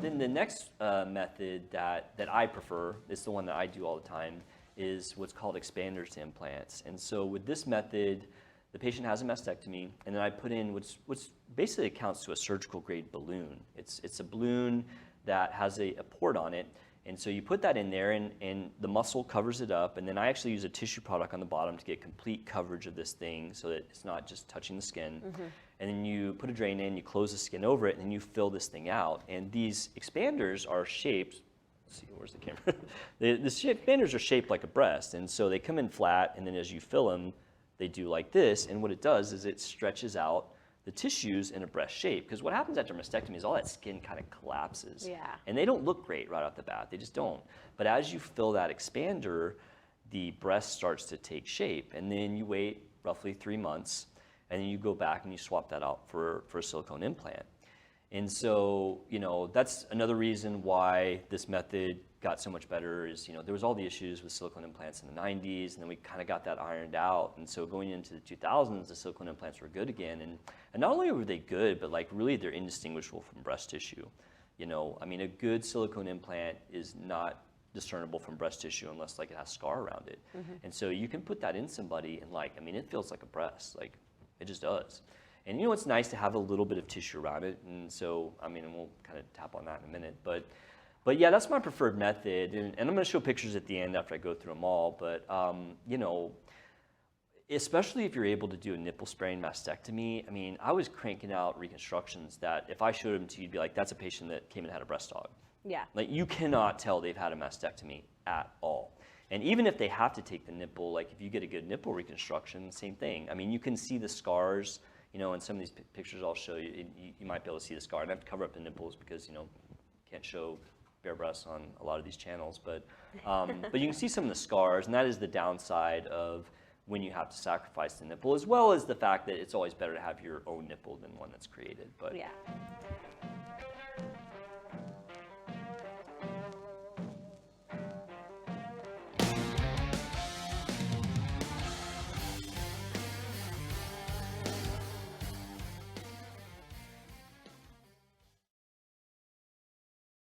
Then the next method that I prefer, is the one that I do all the time, is what's called expanders to implants. And so with this method, the patient has a mastectomy, and then I put in what's basically accounts to a surgical grade balloon. It's a balloon that has a port on it, and so you put that in there, and the muscle covers it up, and then I actually use a tissue product on the bottom to get complete coverage of this thing so that it's not just touching the skin. And then you put a drain in, you close the skin over it, and then you fill this thing out. And these expanders are shaped, let's see, where's the camera? The expanders are shaped like a breast, and so they come in flat, and then as you fill them, they do like this, and what it does is it stretches out the tissues in a breast shape. Because what happens after mastectomy is all that skin kind of collapses. Yeah. And they don't look great right off the bat, they just don't. But as you fill that expander, the breast starts to take shape, and then you wait roughly 3 months, and then you go back and you swap that out for a silicone implant. And so, you know, that's another reason why this method got so much better is, you know, there was all the issues with silicone implants in the 90s, and then we kind of got that ironed out. And so going into the 2000s, the silicone implants were good again. And not only were they good, but like really they're indistinguishable from breast tissue. You know, I mean, a good silicone implant is not discernible from breast tissue unless like it has scar around it. And so you can put that in somebody and like, I mean, it feels like a breast, like it just does. And you know, it's nice to have a little bit of tissue around it. And so, I mean, and we'll kind of tap on that in a minute, but yeah, that's my preferred method. And I'm gonna show pictures at the end after I go through them all, but you know, especially if you're able to do a nipple sparing mastectomy, I mean, I was cranking out reconstructions that if I showed them to you, you'd be like, that's a patient that came and had a breast aug. Yeah. Like you cannot tell they've had a mastectomy at all. And even if they have to take the nipple, like if you get a good nipple reconstruction, same thing. I mean, you can see the scars, you know, in some of these pictures I'll show you, you might be able to see the scar. And I have to cover up the nipples because, you know, can't show bare breasts on a lot of these channels, but you can see some of the scars, and that is the downside of when you have to sacrifice the nipple, as well as the fact that it's always better to have your own nipple than one that's created. But yeah.